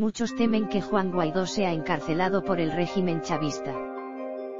muchos temen que Juan Guaidó sea encarcelado por el régimen chavista.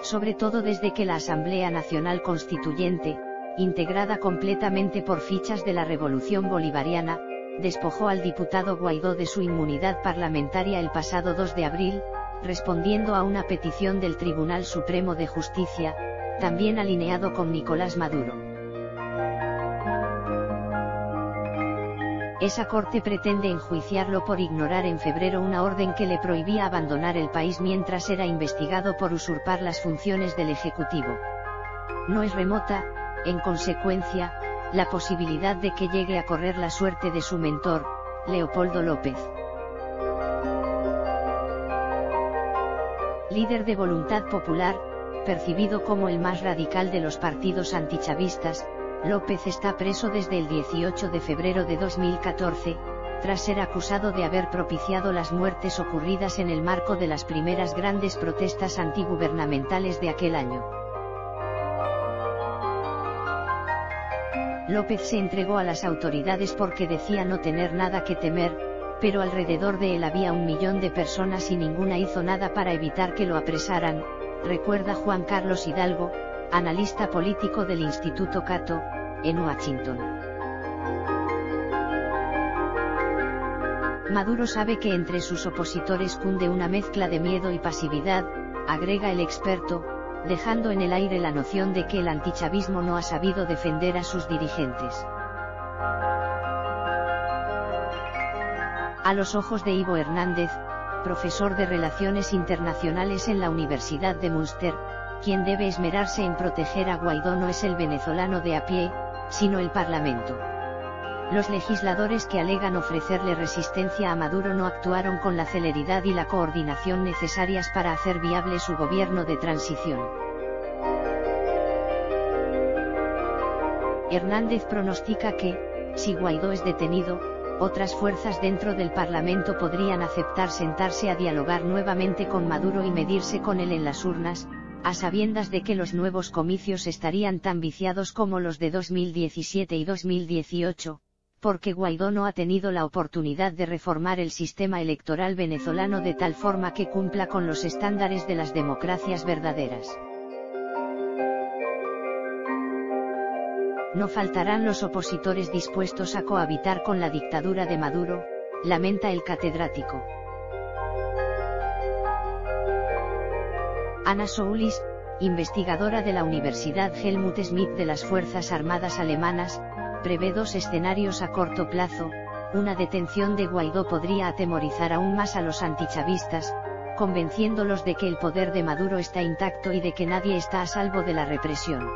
Sobre todo desde que la Asamblea Nacional Constituyente, integrada completamente por fichas de la Revolución Bolivariana, despojó al diputado Guaidó de su inmunidad parlamentaria el pasado 2 de abril, respondiendo a una petición del Tribunal Supremo de Justicia, también alineado con Nicolás Maduro. Esa corte pretende enjuiciarlo por ignorar en febrero una orden que le prohibía abandonar el país mientras era investigado por usurpar las funciones del Ejecutivo. No es remota, en consecuencia, la posibilidad de que llegue a correr la suerte de su mentor, Leopoldo López. Líder de Voluntad Popular, percibido como el más radical de los partidos antichavistas, López está preso desde el 18 de febrero de 2014, tras ser acusado de haber propiciado las muertes ocurridas en el marco de las primeras grandes protestas antigubernamentales de aquel año. López se entregó a las autoridades porque decía no tener nada que temer, pero alrededor de él había 1 millón de personas y ninguna hizo nada para evitar que lo apresaran, recuerda Juan Carlos Hidalgo, analista político del Instituto Cato, en Washington. Maduro sabe que entre sus opositores cunde una mezcla de miedo y pasividad, agrega el experto, dejando en el aire la noción de que el antichavismo no ha sabido defender a sus dirigentes. A los ojos de Ivo Hernández, profesor de Relaciones Internacionales en la Universidad de Münster, quien debe esmerarse en proteger a Guaidó no es el venezolano de a pie, sino el Parlamento. Los legisladores que alegan ofrecerle resistencia a Maduro no actuaron con la celeridad y la coordinación necesarias para hacer viable su gobierno de transición. Hernández pronostica que, si Guaidó es detenido, otras fuerzas dentro del Parlamento podrían aceptar sentarse a dialogar nuevamente con Maduro y medirse con él en las urnas, a sabiendas de que los nuevos comicios estarían tan viciados como los de 2017 y 2018, porque Guaidó no ha tenido la oportunidad de reformar el sistema electoral venezolano de tal forma que cumpla con los estándares de las democracias verdaderas. No faltarán los opositores dispuestos a cohabitar con la dictadura de Maduro, lamenta el catedrático. Anna Soulis, investigadora de la Universidad Helmut Schmidt de las Fuerzas Armadas Alemanas, prevé 2 escenarios a corto plazo. Una detención de Guaidó podría atemorizar aún más a los antichavistas, convenciéndolos de que el poder de Maduro está intacto y de que nadie está a salvo de la represión.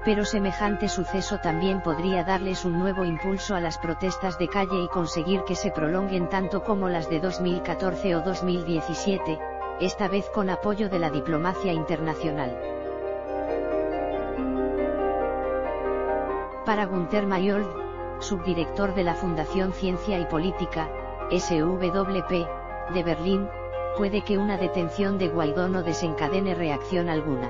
Pero semejante suceso también podría darles un nuevo impulso a las protestas de calle y conseguir que se prolonguen tanto como las de 2014 o 2017, esta vez con apoyo de la diplomacia internacional. Para Günter Mayol, subdirector de la Fundación Ciencia y Política, SWP, de Berlín, puede que una detención de Guaidó no desencadene reacción alguna.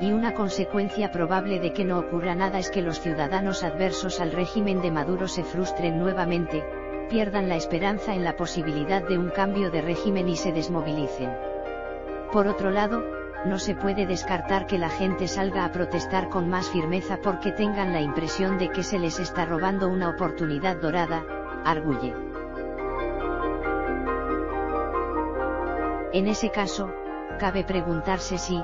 Y una consecuencia probable de que no ocurra nada es que los ciudadanos adversos al régimen de Maduro se frustren nuevamente, pierdan la esperanza en la posibilidad de un cambio de régimen y se desmovilicen. Por otro lado, no se puede descartar que la gente salga a protestar con más firmeza porque tengan la impresión de que se les está robando una oportunidad dorada, arguye. En ese caso, cabe preguntarse si,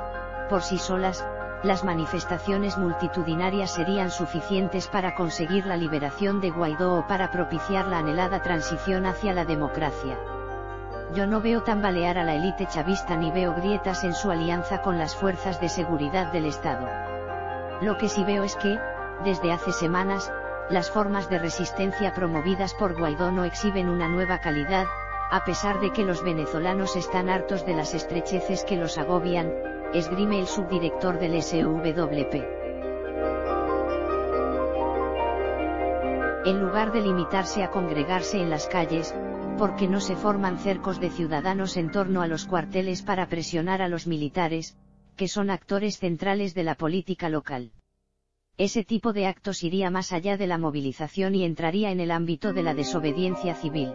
por sí solas, las manifestaciones multitudinarias serían suficientes para conseguir la liberación de Guaidó o para propiciar la anhelada transición hacia la democracia. Yo no veo tambalear a la élite chavista ni veo grietas en su alianza con las fuerzas de seguridad del Estado. Lo que sí veo es que, desde hace semanas, las formas de resistencia promovidas por Guaidó no exhiben una nueva calidad, a pesar de que los venezolanos están hartos de las estrecheces que los agobian, esgrime el subdirector del SWP. En lugar de limitarse a congregarse en las calles, ¿por qué no se forman cercos de ciudadanos en torno a los cuarteles para presionar a los militares, que son actores centrales de la política local? Ese tipo de actos iría más allá de la movilización y entraría en el ámbito de la desobediencia civil.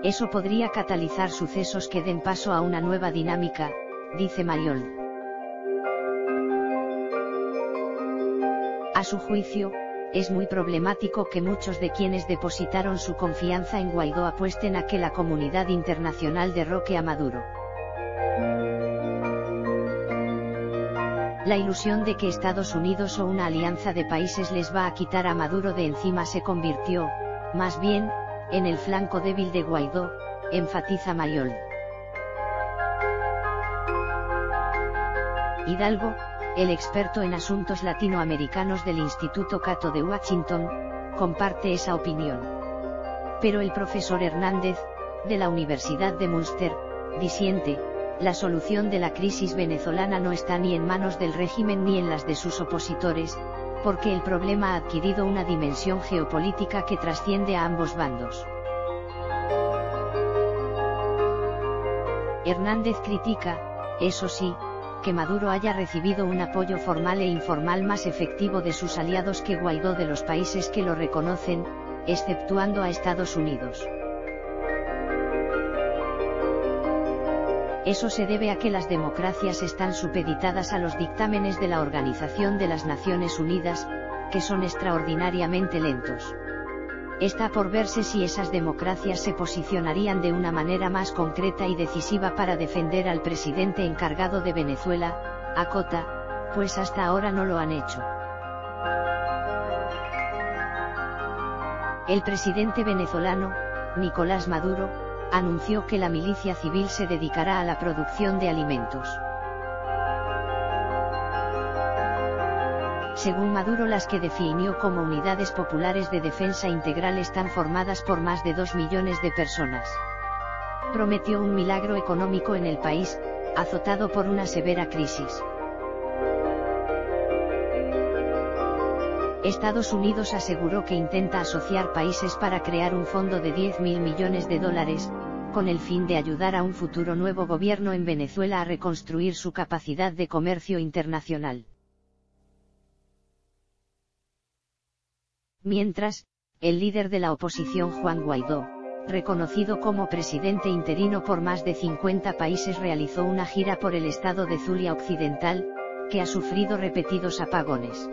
Eso podría catalizar sucesos que den paso a una nueva dinámica, dice Mayol. A su juicio, es muy problemático que muchos de quienes depositaron su confianza en Guaidó apuesten a que la comunidad internacional derroque a Maduro. La ilusión de que Estados Unidos o una alianza de países les va a quitar a Maduro de encima se convirtió, más bien, en el flanco débil de Guaidó, enfatiza Mayol. Hidalgo, el experto en asuntos latinoamericanos del Instituto Cato de Washington, comparte esa opinión. Pero el profesor Hernández, de la Universidad de Münster, disiente: la solución de la crisis venezolana no está ni en manos del régimen ni en las de sus opositores, porque el problema ha adquirido una dimensión geopolítica que trasciende a ambos bandos. Hernández critica, eso sí, que Maduro haya recibido un apoyo formal e informal más efectivo de sus aliados que Guaidó de los países que lo reconocen, exceptuando a Estados Unidos. Eso se debe a que las democracias están supeditadas a los dictámenes de la Organización de las Naciones Unidas, que son extraordinariamente lentos. Está por verse si esas democracias se posicionarían de una manera más concreta y decisiva para defender al presidente encargado de Venezuela, acota, pues hasta ahora no lo han hecho. El presidente venezolano, Nicolás Maduro, anunció que la milicia civil se dedicará a la producción de alimentos. Según Maduro, las que definió como unidades populares de defensa integral están formadas por más de 2 millones de personas. Prometió un milagro económico en el país, azotado por una severa crisis. Estados Unidos aseguró que intenta asociar países para crear un fondo de $10.000 millones, con el fin de ayudar a un futuro nuevo gobierno en Venezuela a reconstruir su capacidad de comercio internacional. Mientras, el líder de la oposición Juan Guaidó, reconocido como presidente interino por más de 50 países, realizó una gira por el estado de Zulia Occidental, que ha sufrido repetidos apagones.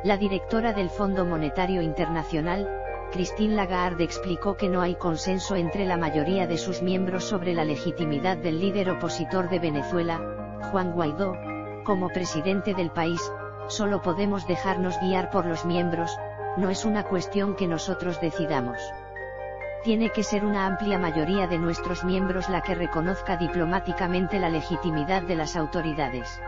La directora del Fondo Monetario Internacional, Christine Lagarde, explicó que no hay consenso entre la mayoría de sus miembros sobre la legitimidad del líder opositor de Venezuela, Juan Guaidó, como presidente del país. Solo podemos dejarnos guiar por los miembros, no es una cuestión que nosotros decidamos. Tiene que ser una amplia mayoría de nuestros miembros la que reconozca diplomáticamente la legitimidad de las autoridades.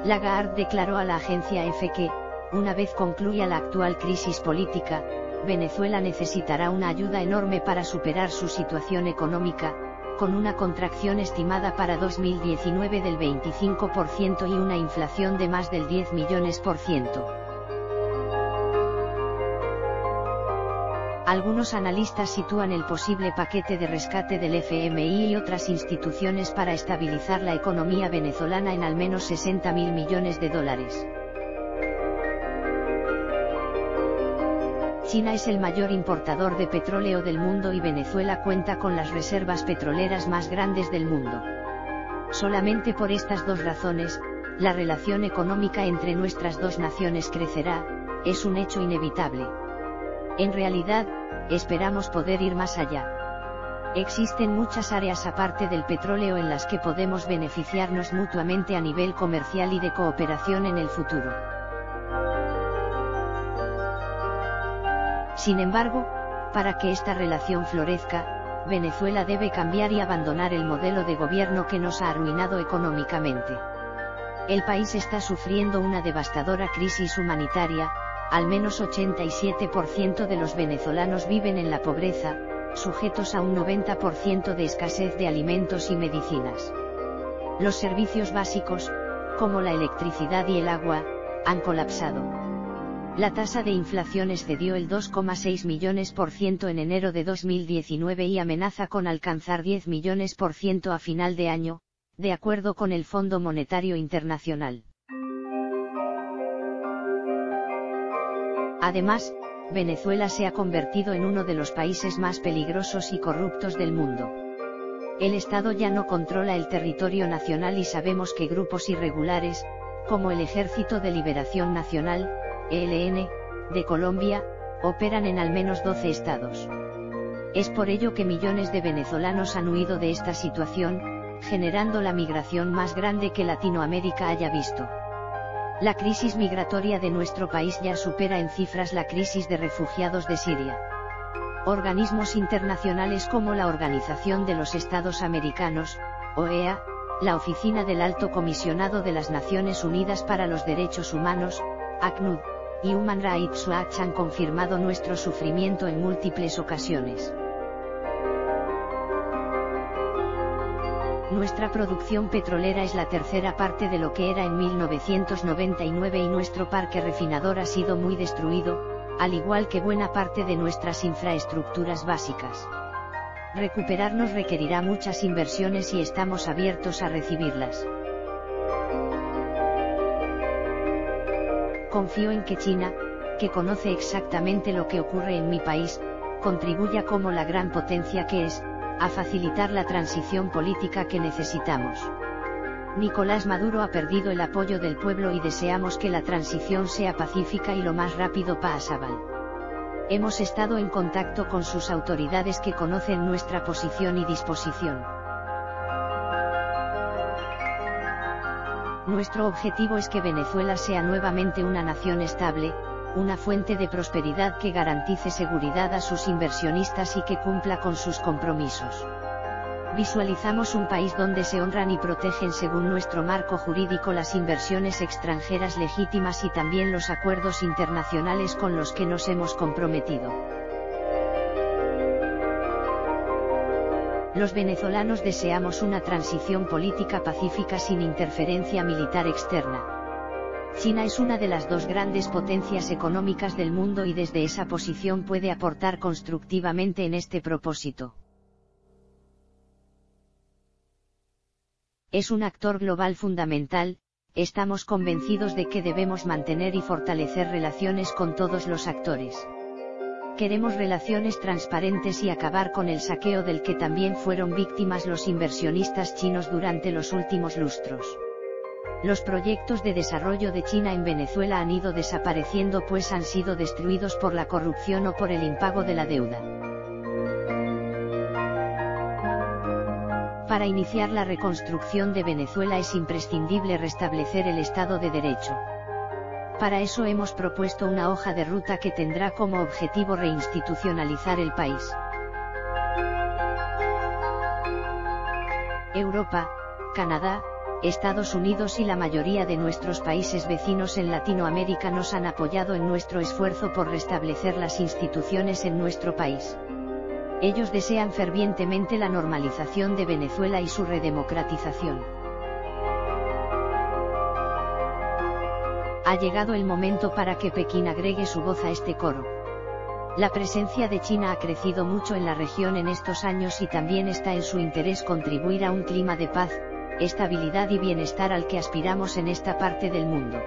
Lagarde declaró a la agencia EFE que, una vez concluya la actual crisis política, Venezuela necesitará una ayuda enorme para superar su situación económica, con una contracción estimada para 2019 del 25% y una inflación de más del 10 millones%. Algunos analistas sitúan el posible paquete de rescate del FMI y otras instituciones para estabilizar la economía venezolana en al menos $60.000 millones. China es el mayor importador de petróleo del mundo y Venezuela cuenta con las reservas petroleras más grandes del mundo. Solamente por estas dos razones, la relación económica entre nuestras dos naciones crecerá, es un hecho inevitable. En realidad, esperamos poder ir más allá. Existen muchas áreas aparte del petróleo en las que podemos beneficiarnos mutuamente a nivel comercial y de cooperación en el futuro. Sin embargo, para que esta relación florezca, Venezuela debe cambiar y abandonar el modelo de gobierno que nos ha arruinado económicamente. El país está sufriendo una devastadora crisis humanitaria, al menos 87% de los venezolanos viven en la pobreza, sujetos a un 90% de escasez de alimentos y medicinas. Los servicios básicos, como la electricidad y el agua, han colapsado. La tasa de inflación excedió el 2,6 millones % en enero de 2019 y amenaza con alcanzar 10 millones % a final de año, de acuerdo con el Fondo Monetario Internacional. Además, Venezuela se ha convertido en uno de los países más peligrosos y corruptos del mundo. El Estado ya no controla el territorio nacional y sabemos que grupos irregulares, como el Ejército de Liberación Nacional, ELN, de Colombia, operan en al menos 12 estados. Es por ello que millones de venezolanos han huido de esta situación, generando la migración más grande que Latinoamérica haya visto. La crisis migratoria de nuestro país ya supera en cifras la crisis de refugiados de Siria. Organismos internacionales como la Organización de los Estados Americanos, OEA, la Oficina del Alto Comisionado de las Naciones Unidas para los Derechos Humanos, ACNUD, y Human Rights Watch han confirmado nuestro sufrimiento en múltiples ocasiones. Nuestra producción petrolera es la tercera parte de lo que era en 1999 y nuestro parque refinador ha sido muy destruido, al igual que buena parte de nuestras infraestructuras básicas. Recuperarnos requerirá muchas inversiones y estamos abiertos a recibirlas. Confío en que China, que conoce exactamente lo que ocurre en mi país, contribuya como la gran potencia que es, a facilitar la transición política que necesitamos. Nicolás Maduro ha perdido el apoyo del pueblo y deseamos que la transición sea pacífica y lo más rápido posible. Hemos estado en contacto con sus autoridades que conocen nuestra posición y disposición. Nuestro objetivo es que Venezuela sea nuevamente una nación estable, una fuente de prosperidad que garantice seguridad a sus inversionistas y que cumpla con sus compromisos. Visualizamos un país donde se honran y protegen según nuestro marco jurídico las inversiones extranjeras legítimas y también los acuerdos internacionales con los que nos hemos comprometido. Los venezolanos deseamos una transición política pacífica sin interferencia militar externa. China es una de las dos grandes potencias económicas del mundo y desde esa posición puede aportar constructivamente en este propósito. Es un actor global fundamental, estamos convencidos de que debemos mantener y fortalecer relaciones con todos los actores. Queremos relaciones transparentes y acabar con el saqueo del que también fueron víctimas los inversionistas chinos durante los últimos lustros. Los proyectos de desarrollo de China en Venezuela han ido desapareciendo pues han sido destruidos por la corrupción o por el impago de la deuda. Para iniciar la reconstrucción de Venezuela es imprescindible restablecer el Estado de Derecho. Para eso hemos propuesto una hoja de ruta que tendrá como objetivo reinstitucionalizar el país. Europa, Canadá, Estados Unidos y la mayoría de nuestros países vecinos en Latinoamérica nos han apoyado en nuestro esfuerzo por restablecer las instituciones en nuestro país. Ellos desean fervientemente la normalización de Venezuela y su redemocratización. Ha llegado el momento para que Pekín agregue su voz a este coro. La presencia de China ha crecido mucho en la región en estos años y también está en su interés contribuir a un clima de paz, estabilidad y bienestar al que aspiramos en esta parte del mundo.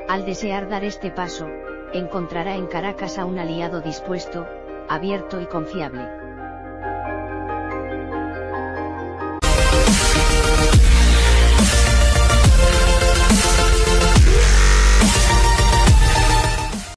Al desear dar este paso, encontrará en Caracas a un aliado dispuesto, abierto y confiable.